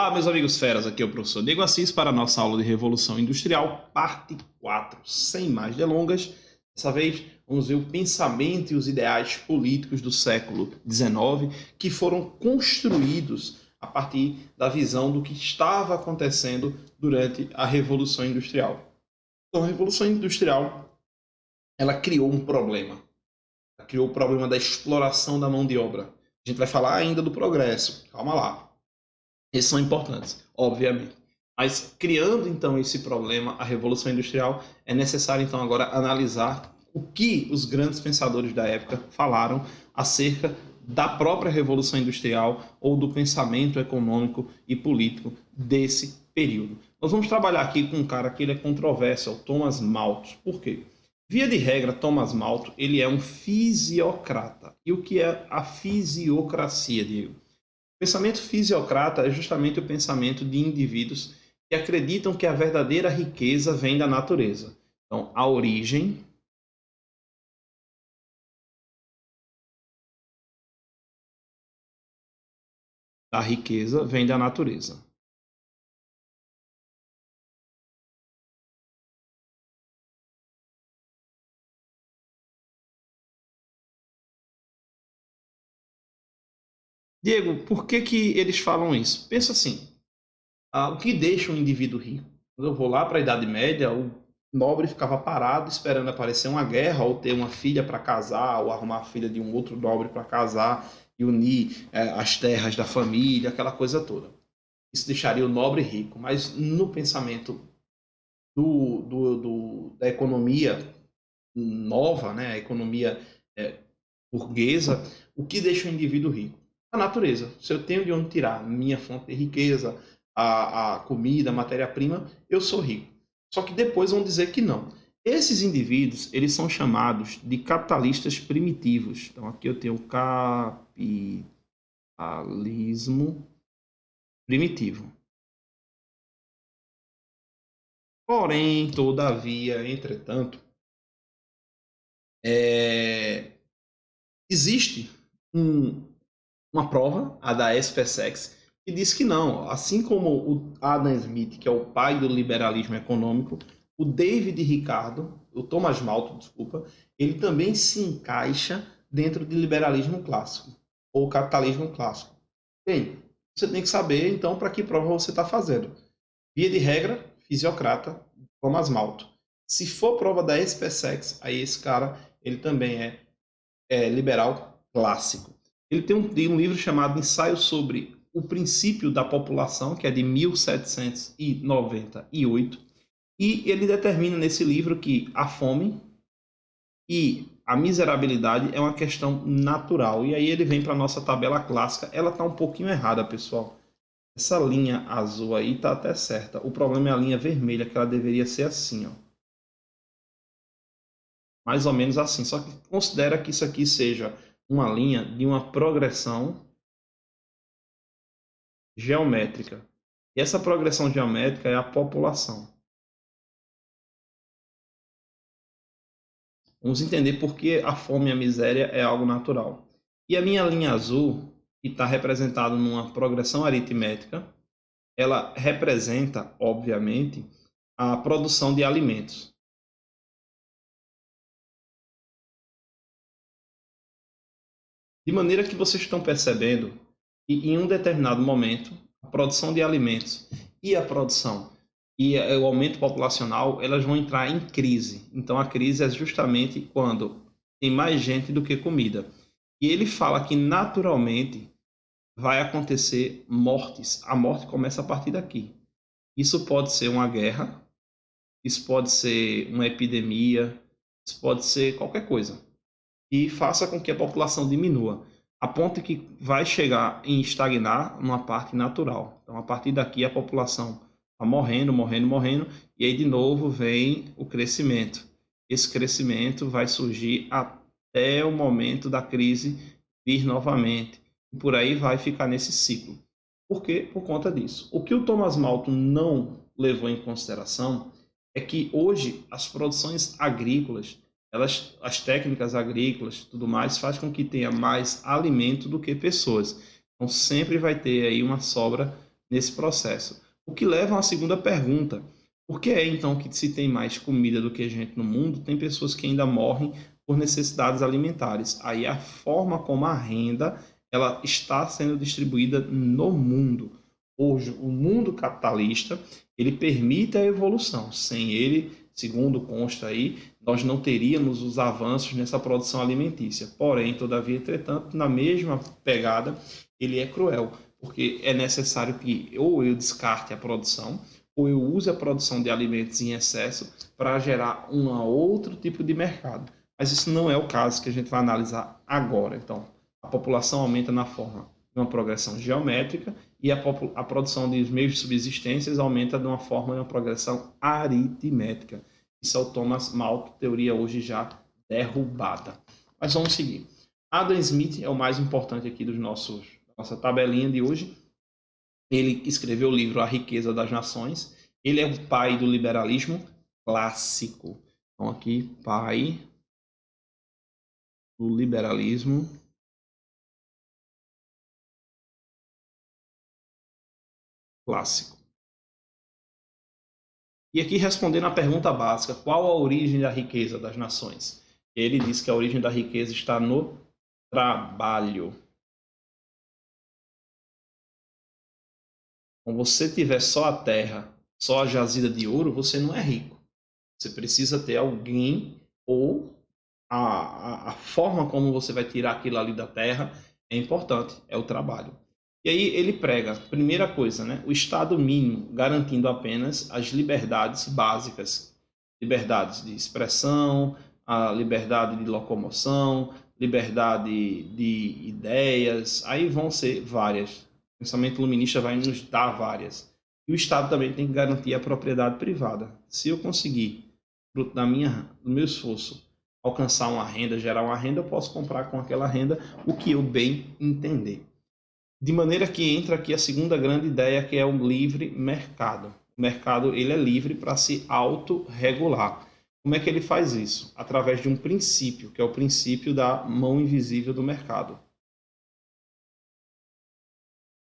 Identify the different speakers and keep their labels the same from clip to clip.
Speaker 1: Olá, meus amigos feras, aqui é o professor Diego Assis para a nossa aula de Revolução Industrial, parte 4. Sem mais delongas, dessa vez vamos ver o pensamento e os ideais políticos do século XIX que foram construídos a partir da visão do que estava acontecendo durante a Revolução Industrial. Então, a Revolução Industrial, ela criou um problema. Ela criou o problema da exploração da mão de obra. A gente vai falar ainda do progresso, calma lá. Esses são importantes, obviamente. Mas criando então esse problema, a Revolução Industrial, é necessário então agora analisar o que os grandes pensadores da época falaram acerca da própria Revolução Industrial ou do pensamento econômico e político desse período. Nós vamos trabalhar aqui com um cara que ele é controverso, é o Thomas Malthus. Por quê? Via de regra, Thomas Malthus ele é um fisiocrata. E o que é a fisiocracia, Diego? O pensamento fisiocrata é justamente o pensamento de indivíduos que acreditam que a verdadeira riqueza vem da natureza. Então, a origem da riqueza vem da natureza. Diego, por que que eles falam isso? Pensa assim, o que deixa um indivíduo rico? Quando eu vou lá para a Idade Média, o nobre ficava parado esperando aparecer uma guerra ou ter uma filha para casar ou arrumar a filha de um outro nobre para casar e unir as terras da família, aquela coisa toda. Isso deixaria o nobre rico, mas no pensamento da economia nova, né, a economia burguesa, o que deixa o indivíduo rico? A natureza. Se eu tenho de onde tirar minha fonte de riqueza, a comida, a matéria-prima, eu sou rico. Só que depois vão dizer que não. Esses indivíduos, eles são chamados de capitalistas primitivos. Então aqui eu tenho o capitalismo primitivo. Porém, todavia, entretanto, existe uma prova, a da SpaceX, que diz que não. Assim como o Adam Smith, que é o pai do liberalismo econômico, o David Ricardo, o Thomas Malthus, desculpa, ele também se encaixa dentro do liberalismo clássico, ou capitalismo clássico. Bem, você tem que saber, então, para que prova você está fazendo. Via de regra, fisiocrata, Thomas Malthus. Se for prova da SpaceX, aí esse cara, ele também é liberal clássico. Ele tem um livro chamado Ensaio sobre o Princípio da População, que é de 1798, e ele determina nesse livro que a fome e a miserabilidade é uma questão natural. E aí ele vem para a nossa tabela clássica. Ela está um pouquinho errada, pessoal. Essa linha azul aí está até certa. O problema é a linha vermelha, que ela deveria ser assim, ó. Mais ou menos assim. Só que considera que isso aqui seja uma linha de uma progressão geométrica. E essa progressão geométrica é a população. Vamos entender por que a fome e a miséria é algo natural. E a minha linha azul, que está representada numa progressão aritmética, ela representa, obviamente, a produção de alimentos. De maneira que vocês estão percebendo que em um determinado momento, a produção de alimentos e a produção e o aumento populacional, elas vão entrar em crise. Então a crise é justamente quando tem mais gente do que comida. E ele fala que naturalmente vai acontecer mortes. A morte começa a partir daqui. Isso pode ser uma guerra, isso pode ser uma epidemia, isso pode ser qualquer coisa. E faça com que a população diminua, a ponto que vai chegar em estagnar numa parte natural. Então, a partir daqui, a população está morrendo, morrendo, morrendo, e aí de novo vem o crescimento. Esse crescimento vai surgir até o momento da crise vir novamente. E por aí vai ficar nesse ciclo. Por quê? Por conta disso. O que o Thomas Malthus não levou em consideração é que hoje as produções agrícolas, as técnicas agrícolas, tudo mais, faz com que tenha mais alimento do que pessoas. Então sempre vai ter aí uma sobra nesse processo. O que leva a uma segunda pergunta. Por que é então que se tem mais comida do que gente no mundo? Tem pessoas que ainda morrem por necessidades alimentares. Aí a forma como a renda ela está sendo distribuída no mundo. Hoje, o mundo capitalista, ele permite a evolução. Sem ele, segundo consta aí, nós não teríamos os avanços nessa produção alimentícia. Porém, todavia, entretanto, na mesma pegada, ele é cruel, porque é necessário que ou eu descarte a produção, ou eu use a produção de alimentos em excesso para gerar um outro tipo de mercado. Mas isso não é o caso que a gente vai analisar agora. Então, a população aumenta na forma de uma progressão geométrica e a produção de meios de subsistência aumenta de uma forma de uma progressão aritmética. Isso é o Thomas Malthus, teoria hoje já derrubada. Mas vamos seguir. Adam Smith é o mais importante aqui da nossa tabelinha de hoje. Ele escreveu o livro A Riqueza das Nações. Ele é o pai do liberalismo clássico. Então aqui, pai do liberalismo clássico. E aqui respondendo a pergunta básica, qual a origem da riqueza das nações? Ele diz que a origem da riqueza está no trabalho. Quando você tiver só a terra, só a jazida de ouro, você não é rico. Você precisa ter alguém ou a forma como você vai tirar aquilo ali da terra é importante, é o trabalho. E aí ele prega, primeira coisa, né, o Estado mínimo, garantindo apenas as liberdades básicas. Liberdades de expressão, a liberdade de locomoção, liberdade de ideias, aí vão ser várias. O pensamento iluminista vai nos dar várias. E o Estado também tem que garantir a propriedade privada. Se eu conseguir, fruto do meu esforço, alcançar uma renda, gerar uma renda, eu posso comprar com aquela renda o que eu bem entender. De maneira que entra aqui a segunda grande ideia, que é o livre mercado. O mercado ele é livre para se autorregular. Como é que ele faz isso? Através de um princípio, que é o princípio da mão invisível do mercado.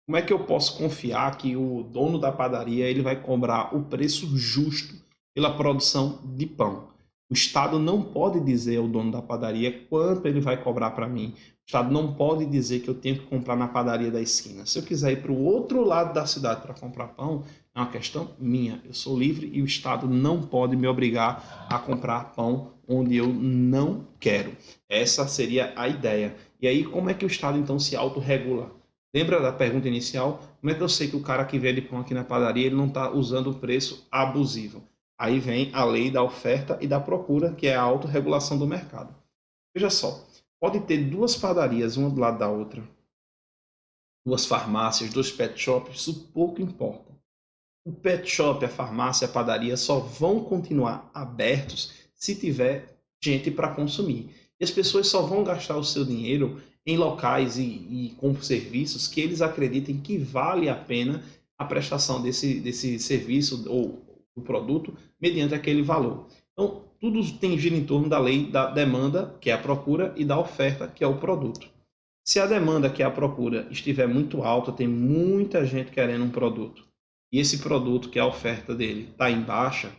Speaker 1: Como é que eu posso confiar que o dono da padaria ele vai cobrar o preço justo pela produção de pão? O Estado não pode dizer ao dono da padaria quanto ele vai cobrar para mim. O Estado não pode dizer que eu tenho que comprar na padaria da esquina. Se eu quiser ir para o outro lado da cidade para comprar pão, é uma questão minha. Eu sou livre e o Estado não pode me obrigar a comprar pão onde eu não quero. Essa seria a ideia. E aí, como é que o Estado então se autorregula? Lembra da pergunta inicial? Como é que eu sei que o cara que vende pão aqui na padaria ele não está usando o preço abusivo? Aí vem a lei da oferta e da procura, que é a autorregulação do mercado. Veja só, pode ter duas padarias, uma do lado da outra, duas farmácias, dois pet shops, isso pouco importa. O pet shop, a farmácia, a padaria só vão continuar abertos se tiver gente para consumir. E as pessoas só vão gastar o seu dinheiro em locais e com serviços que eles acreditem que vale a pena a prestação desse serviço ou do produto mediante aquele valor. Então, tudo tem gira em torno da lei da demanda, que é a procura, e da oferta, que é o produto. Se a demanda, que é a procura, estiver muito alta, tem muita gente querendo um produto, e esse produto, que é a oferta dele, está em baixa,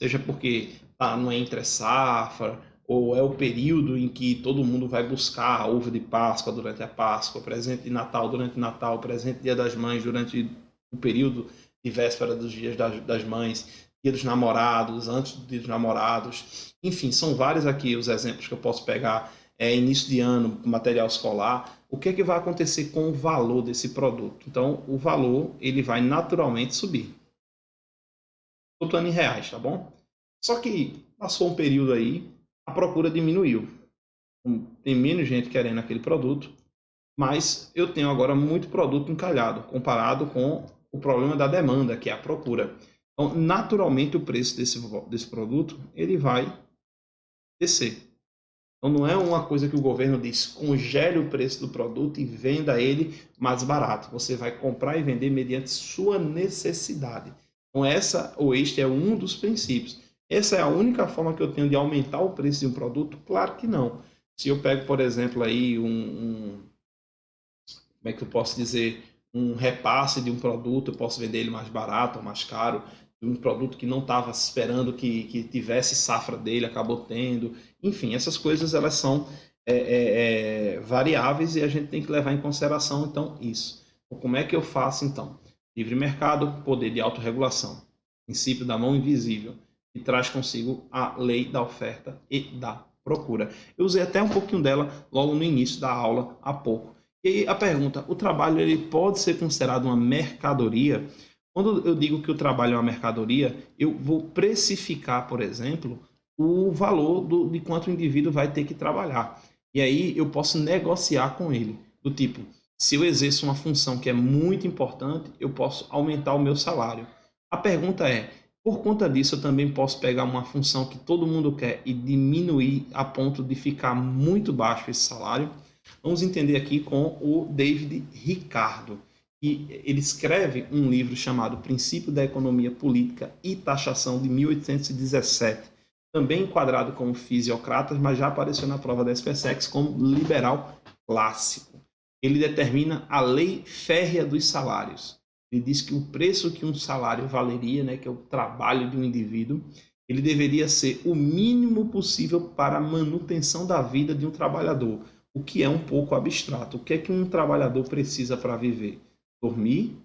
Speaker 1: seja porque está no entre safra, ou é o período em que todo mundo vai buscar a uva de Páscoa durante a Páscoa, presente de Natal durante o Natal, presente Dia das Mães durante o período de véspera dos Dias das Mães, Dia dos Namorados, antes do Dia dos Namorados. Enfim, são vários aqui os exemplos que eu posso pegar. Início de ano, material escolar. O que é que vai acontecer com o valor desse produto? Então, o valor ele vai naturalmente subir. Estou falando em reais, tá bom? Só que passou um período aí, a procura diminuiu. Tem menos gente querendo aquele produto, mas eu tenho agora muito produto encalhado, comparado com o problema da demanda, que é a procura. Então, naturalmente, o preço desse produto ele vai descer. Então, não é uma coisa que o governo diz, congele o preço do produto e venda ele mais barato. Você vai comprar e vender mediante sua necessidade. Então, este é um dos princípios. Essa é a única forma que eu tenho de aumentar o preço de um produto? Claro que não. Se eu pego, por exemplo, aí como é que eu posso dizer? um repasse de um produto, eu posso vender ele mais barato ou mais caro, um produto que não estava esperando que tivesse safra dele, acabou tendo. Enfim, essas coisas elas são variáveis e a gente tem que levar em consideração, então, isso. Como é que eu faço, então? Livre mercado, poder de autorregulação, princípio da mão invisível, que traz consigo a lei da oferta e da procura. Eu usei até um pouquinho dela logo no início da aula, há pouco. E aí a pergunta, o trabalho ele pode ser considerado uma mercadoria? Quando eu digo que o trabalho é uma mercadoria, eu vou precificar, por exemplo, o valor de quanto o indivíduo vai ter que trabalhar. E aí eu posso negociar com ele, do tipo, se eu exerço uma função que é muito importante, eu posso aumentar o meu salário. A pergunta é, por conta disso, eu também posso pegar uma função que todo mundo quer e diminuir a ponto de ficar muito baixo esse salário? Vamos entender aqui com o David Ricardo. E ele escreve um livro chamado Princípio da Economia Política e Taxação, de 1817, também enquadrado como fisiocrata, mas já apareceu na prova da SPSEX como liberal clássico. Ele determina a lei férrea dos salários. Ele diz que o preço que um salário valeria, né, que é o trabalho de um indivíduo, ele deveria ser o mínimo possível para a manutenção da vida de um trabalhador, o que é um pouco abstrato. O que é que um trabalhador precisa para viver? Dormir?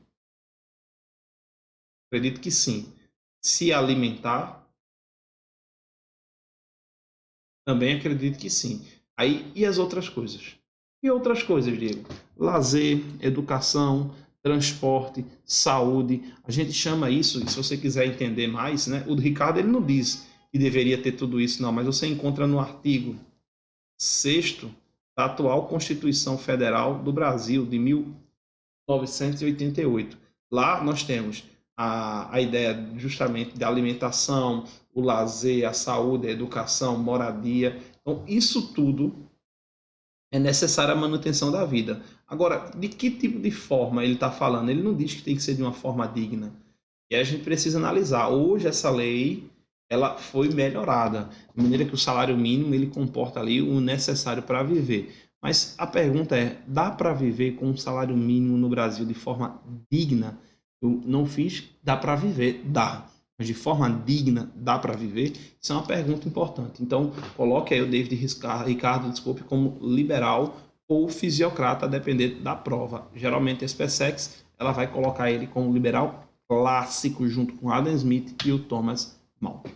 Speaker 1: Acredito que sim. Se alimentar? Também acredito que sim. Aí, e as outras coisas? E outras coisas, Diego? Lazer, educação, transporte, saúde. A gente chama isso, e se você quiser entender mais, né? O Ricardo ele não diz que deveria ter tudo isso, não, mas você encontra no artigo 6º da atual Constituição Federal do Brasil, de 1988. Lá nós temos a ideia justamente da alimentação, o lazer, a saúde, a educação, moradia. Então, isso tudo é necessário à manutenção da vida. Agora, de que tipo de forma ele está falando? Ele não diz que tem que ser de uma forma digna. E a gente precisa analisar. Hoje, essa lei ela foi melhorada, de maneira que o salário mínimo ele comporta ali o necessário para viver. Mas a pergunta é, dá para viver com um salário mínimo no Brasil de forma digna? Eu não fiz, dá para viver? Dá. Mas de forma digna, dá para viver? Isso é uma pergunta importante. Então, coloque aí o David Ricardo, desculpe, como liberal ou fisiocrata, a depender da prova. Geralmente, a SpaceX ela vai colocar ele como liberal clássico, junto com Adam Smith e o Thomas Malthus.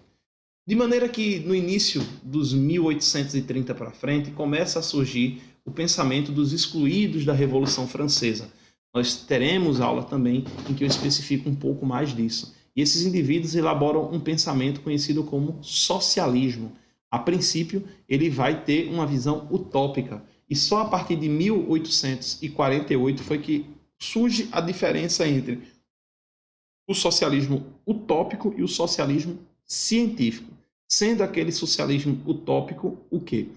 Speaker 1: De maneira que, no início dos 1830 para frente, começa a surgir o pensamento dos excluídos da Revolução Francesa. Nós teremos aula também em que eu especifico um pouco mais disso. E esses indivíduos elaboram um pensamento conhecido como socialismo. A princípio, ele vai ter uma visão utópica. E só a partir de 1848 foi que surge a diferença entre o socialismo utópico e o socialismo científico. Sendo aquele socialismo utópico o quê?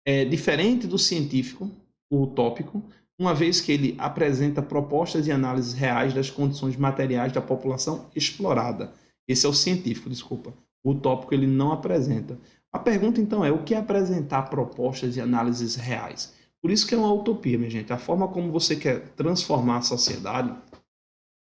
Speaker 1: É diferente do científico, o utópico, uma vez que ele apresenta propostas e análises reais das condições materiais da população explorada. Esse é o científico, desculpa. O utópico ele não apresenta. A pergunta então é, o que é apresentar propostas e análises reais? Por isso que é uma utopia, minha gente. A forma como você quer transformar a sociedade,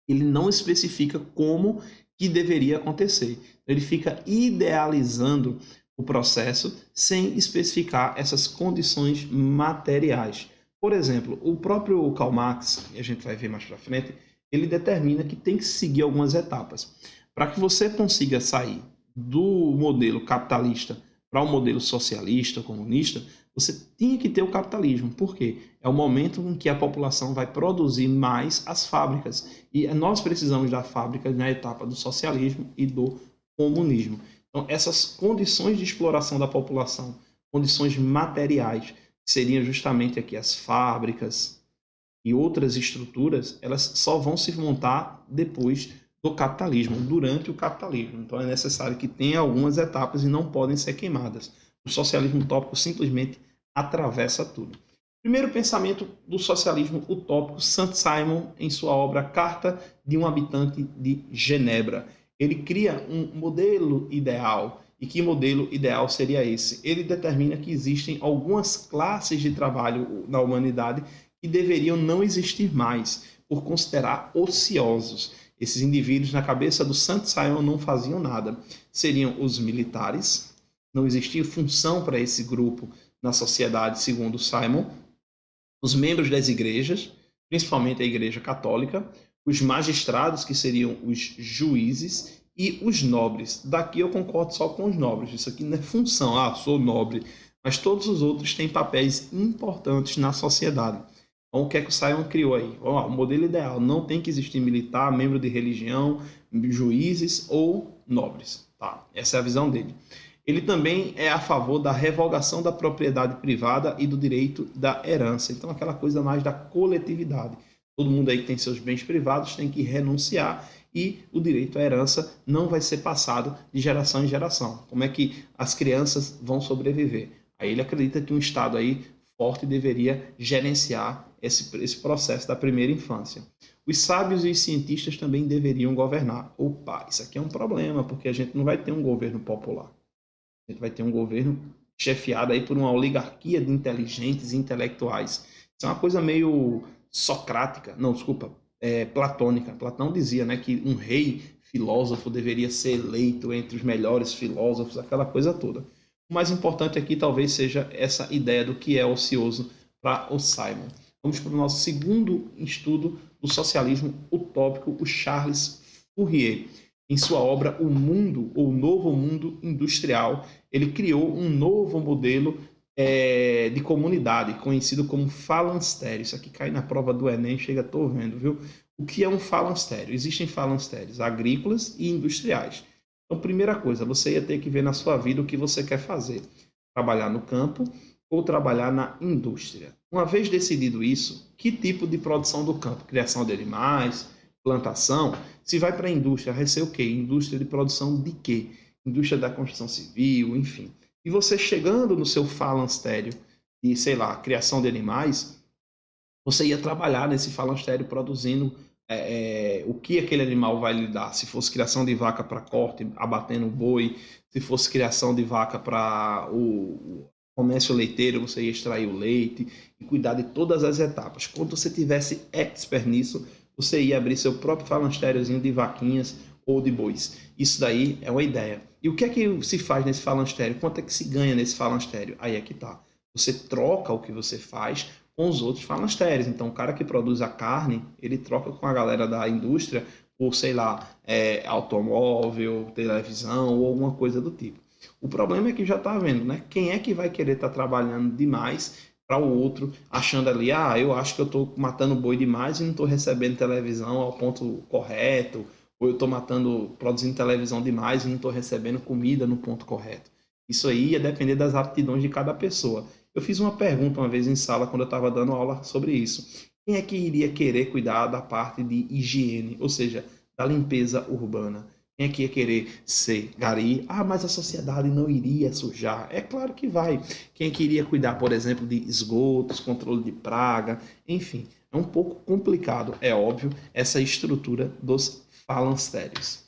Speaker 1: ele não especifica como que deveria acontecer. Ele fica idealizando o processo sem especificar essas condições materiais. Por exemplo, o próprio Karl Marx, e a gente vai ver mais para frente, ele determina que tem que seguir algumas etapas. Para que você consiga sair do modelo capitalista para o modelo socialista, comunista, você tinha que ter o capitalismo. Por quê? É o momento em que a população vai produzir mais as fábricas. E nós precisamos da fábrica na etapa do socialismo e do comunismo. Então, essas condições de exploração da população, condições materiais, que seriam justamente aqui as fábricas e outras estruturas, elas só vão se montar depois do capitalismo, durante o capitalismo. Então, é necessário que tenha algumas etapas e não podem ser queimadas. O socialismo utópico simplesmente atravessa tudo. Primeiro pensamento do socialismo utópico, Saint-Simon, em sua obra Carta de um Habitante de Genebra. Ele cria um modelo ideal. E que modelo ideal seria esse? Ele determina que existem algumas classes de trabalho na humanidade que deveriam não existir mais. por considerar ociosos. Esses indivíduos, na cabeça do Santo Simon, não faziam nada. Seriam os militares, não existia função para esse grupo na sociedade, segundo Simon, os membros das igrejas, principalmente a Igreja Católica, os magistrados, que seriam os juízes, e os nobres. Daqui eu concordo só com os nobres. Isso aqui não é função, sou nobre. Mas todos os outros têm papéis importantes na sociedade. Então, o que é que o Simon criou aí? O modelo ideal: não tem que existir militar, membro de religião, juízes ou nobres. Tá? Essa é a visão dele. Ele também é a favor da revogação da propriedade privada e do direito da herança. Então, aquela coisa mais da coletividade. Todo mundo aí que tem seus bens privados tem que renunciar e o direito à herança não vai ser passado de geração em geração. Como é que as crianças vão sobreviver? Aí ele acredita que um Estado aí forte deveria gerenciar esse processo da primeira infância. Os sábios e os cientistas também deveriam governar. Opa, isso aqui é um problema, porque a gente não vai ter um governo popular. A gente vai ter um governo chefiado aí por uma oligarquia de inteligentes e intelectuais. Isso é uma coisa meio socrática, não, desculpa, platônica. Platão dizia, né, que um rei filósofo deveria ser eleito entre os melhores filósofos, aquela coisa toda. O mais importante aqui talvez seja essa ideia do que é ocioso para o Simon. Vamos para o nosso segundo estudo do socialismo utópico, o Charles Fourier. Em sua obra O Mundo, ou Novo Mundo Industrial, ele criou um novo modelo de comunidade, conhecido como falanstério. Isso aqui cai na prova do Enem, chega, estou vendo, viu? O que é um falanstério? Existem falanstérios agrícolas e industriais. Então, primeira coisa, você ia ter que ver na sua vida o que você quer fazer. Trabalhar no campo ou trabalhar na indústria. Uma vez decidido isso, que tipo de produção do campo? Criação de animais, plantação? Se vai para a indústria, vai ser o quê? Indústria de produção de quê? Indústria da construção civil, enfim. E você chegando no seu falanstério de, sei lá, criação de animais, você ia trabalhar nesse falanstério produzindo o que aquele animal vai lhe dar. Se fosse criação de vaca para corte, abatendo o boi, se fosse criação de vaca para o comércio leiteiro, você ia extrair o leite e cuidar de todas as etapas. Quando você tivesse expert nisso, você ia abrir seu próprio falanstéreozinho de vaquinhas ou de bois. Isso daí é uma ideia. E o que é que se faz nesse falanstério? Quanto é que se ganha nesse falanstério? Aí é que tá. Você troca o que você faz com os outros falastérios. Então, o cara que produz a carne, ele troca com a galera da indústria por, sei lá, automóvel, televisão ou alguma coisa do tipo. O problema é que já está vendo, né? Quem é que vai querer estar trabalhando demais para o outro, achando ali, eu acho que eu estou matando boi demais e não estou recebendo televisão ao ponto correto, ou eu estou produzindo televisão demais e não estou recebendo comida no ponto correto. Isso aí ia depender das aptidões de cada pessoa. Eu fiz uma pergunta uma vez em sala quando eu estava dando aula sobre isso. Quem é que iria querer cuidar da parte de higiene, ou seja, da limpeza urbana? Quem é que ia querer ser gari? Mas a sociedade não iria sujar. É claro que vai. Quem é que iria cuidar, por exemplo, de esgotos, controle de praga, enfim. É um pouco complicado, é óbvio, essa estrutura dos falansterios.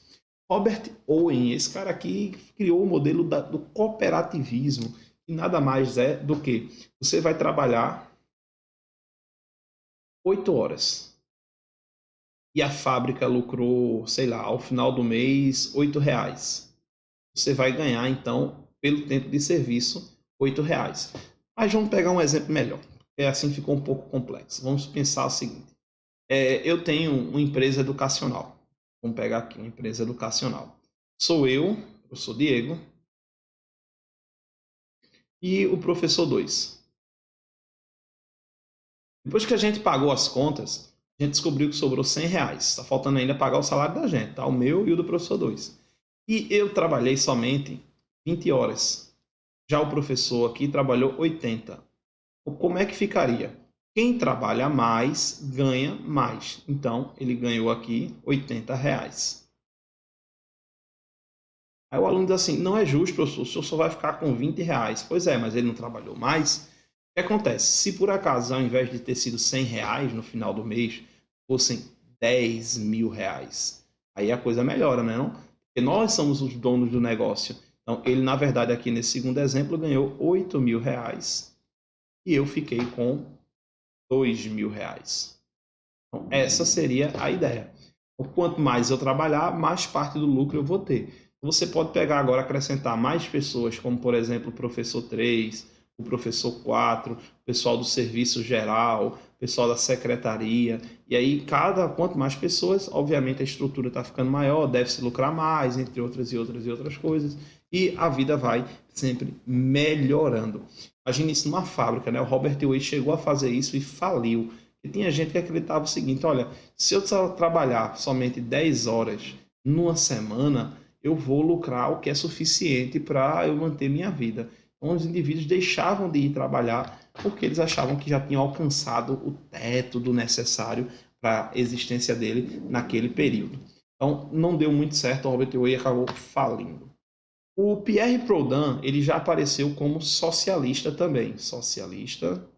Speaker 1: Robert Owen, esse cara aqui criou o modelo do cooperativismo, que nada mais é do que você vai trabalhar 8 horas e a fábrica lucrou, sei lá, ao final do mês, R$ 8. Você vai ganhar, então, pelo tempo de serviço, R$ 8. Mas vamos pegar um exemplo melhor, porque assim ficou um pouco complexo. Vamos pensar o seguinte. Eu tenho uma empresa educacional. Vamos pegar aqui uma empresa educacional. Sou eu sou Diego, e o professor 2. Depois que a gente pagou as contas, a gente descobriu que sobrou R$ 100. Está faltando ainda pagar o salário da gente, tá? O meu e o do professor 2. E eu trabalhei somente 20 horas. Já o professor aqui trabalhou 80. Como é que ficaria? Quem trabalha mais ganha mais. Então, ele ganhou aqui R$ 80. Aí o aluno diz assim, não é justo, professor, o senhor só vai ficar com R$ 20. Pois é, mas ele não trabalhou mais. O que acontece? Se por acaso, ao invés de ter sido R$ 100 no final do mês, fossem R$ 10.000, aí a coisa melhora, né? Não? Porque nós somos os donos do negócio. Então, ele, na verdade, aqui nesse segundo exemplo, ganhou R$ 8.000 e eu fiquei com R$ 2.000. Então, essa seria a ideia. Quanto mais eu trabalhar, mais parte do lucro eu vou ter. Você pode pegar agora, acrescentar mais pessoas, como por exemplo o professor 3, o professor 4, o pessoal do serviço geral, o pessoal da secretaria. E aí, quanto mais pessoas, obviamente a estrutura está ficando maior, deve-se lucrar mais, entre outras e outras coisas. E a vida vai sempre melhorando. Imagine isso numa fábrica, né? O Robert Way chegou a fazer isso e faliu. E tinha gente que acreditava o seguinte: olha, se eu trabalhar somente 10 horas numa semana, eu vou lucrar o que é suficiente para eu manter minha vida. Então, os indivíduos deixavam de ir trabalhar porque eles achavam que já tinham alcançado o teto do necessário para a existência dele naquele período. Então, não deu muito certo, o Robert Way acabou falindo. O Pierre Proudhon, ele já apareceu como socialista também, socialista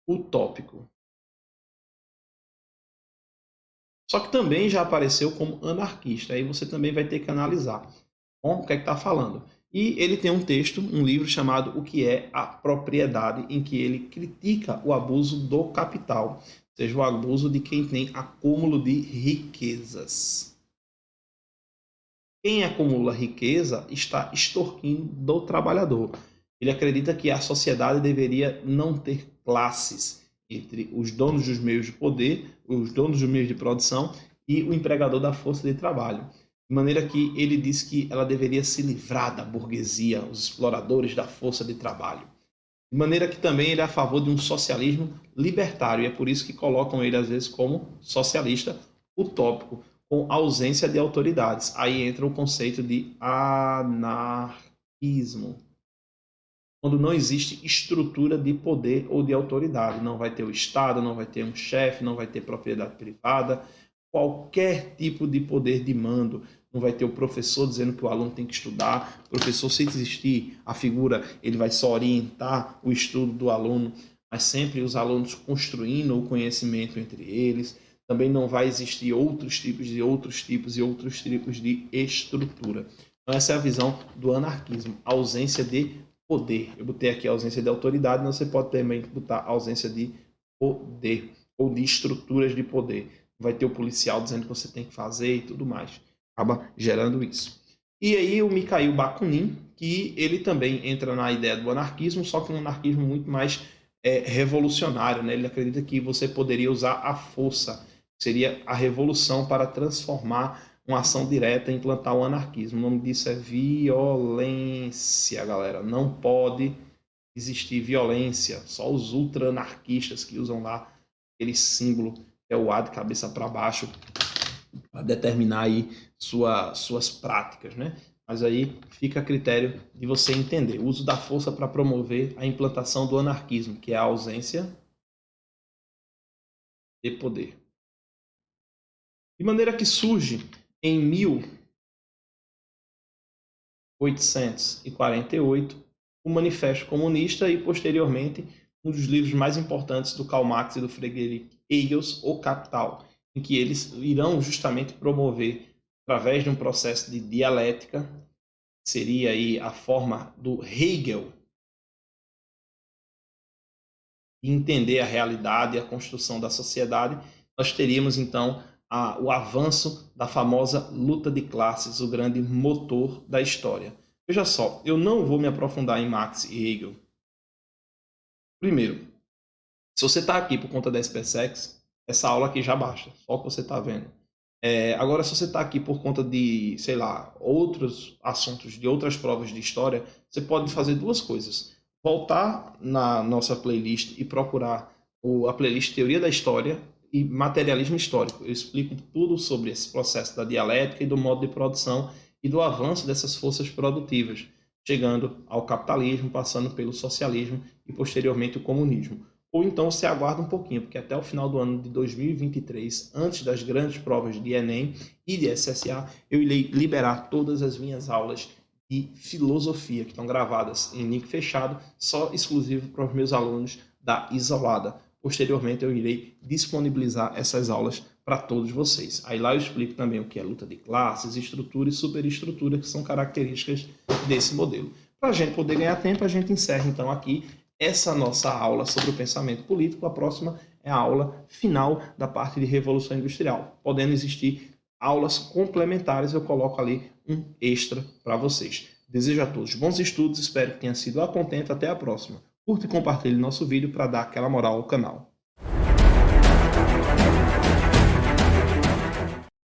Speaker 1: utópico. Só que também já apareceu como anarquista, aí você também vai ter que analisar. Bom, o que é que está falando? E ele tem um texto, um livro chamado O que é a Propriedade, em que ele critica o abuso do capital, ou seja, o abuso de quem tem acúmulo de riquezas. Quem acumula riqueza está extorquindo do trabalhador. Ele acredita que a sociedade deveria não ter classes entre os donos dos meios de poder, os donos dos meios de produção e o empregador da força de trabalho. De maneira que ele diz que ela deveria se livrar da burguesia, os exploradores da força de trabalho. De maneira que também ele é a favor de um socialismo libertário, e é por isso que colocam ele às vezes como socialista utópico, com ausência de autoridades. Aí entra o conceito de anarquismo, quando não existe estrutura de poder ou de autoridade. Não vai ter o Estado, não vai ter um chefe, não vai ter propriedade privada, qualquer tipo de poder de mando. Não vai ter o professor dizendo que o aluno tem que estudar. O professor, se existir a figura, ele vai só orientar o estudo do aluno, mas sempre os alunos construindo o conhecimento entre eles. Também não vai existir outros tipos de estrutura. Então, essa é a visão do anarquismo, a ausência de poder. Eu botei aqui a ausência de autoridade, mas você pode também botar a ausência de poder ou de estruturas de poder. Vai ter o policial dizendo que você tem que fazer e tudo mais. Acaba gerando isso. E aí o Mikhail Bakunin, que ele também entra na ideia do anarquismo, só que um anarquismo muito mais revolucionário, né? Ele acredita que você poderia usar a força, seria a revolução para transformar uma ação direta e implantar o anarquismo. O nome disso é violência, galera. Não pode existir violência. Só os ultra-anarquistas que usam lá aquele símbolo, que é o A de cabeça para baixo, para determinar aí suas práticas, né? Mas aí fica a critério de você entender. O uso da força para promover a implantação do anarquismo, que é a ausência de poder. De maneira que surge em 1848 o Manifesto Comunista e, posteriormente, um dos livros mais importantes do Karl Marx e do Friedrich Engels, O Capital, em que eles irão justamente promover, através de um processo de dialética, seria aí a forma do Hegel, entender a realidade e a construção da sociedade, nós teríamos então o avanço da famosa luta de classes, o grande motor da história. Veja só, eu não vou me aprofundar em Marx e Hegel. Primeiro, se você está aqui por conta da SpaceX, essa aula aqui já basta, só o que você está vendo. Agora, se você está aqui por conta de, sei lá, outros assuntos, de outras provas de história, você pode fazer duas coisas. Voltar na nossa playlist e procurar a playlist Teoria da História e Materialismo Histórico. Eu explico tudo sobre esse processo da dialética e do modo de produção e do avanço dessas forças produtivas, chegando ao capitalismo, passando pelo socialismo e, posteriormente, o comunismo. Ou então você aguarda um pouquinho, porque até o final do ano de 2023, antes das grandes provas de Enem e de SSA, eu irei liberar todas as minhas aulas de filosofia, que estão gravadas em link fechado, só exclusivo para os meus alunos da Isolada. Posteriormente, eu irei disponibilizar essas aulas para todos vocês. Aí lá eu explico também o que é luta de classes, estrutura e superestrutura, que são características desse modelo. Para a gente poder ganhar tempo, a gente encerra então aqui essa nossa aula sobre o pensamento político. A próxima é a aula final da parte de Revolução Industrial. Podendo existir aulas complementares, eu coloco ali um extra para vocês. Desejo a todos bons estudos, espero que tenha sido a contento. Até a próxima. Curta e compartilhe nosso vídeo para dar aquela moral ao canal.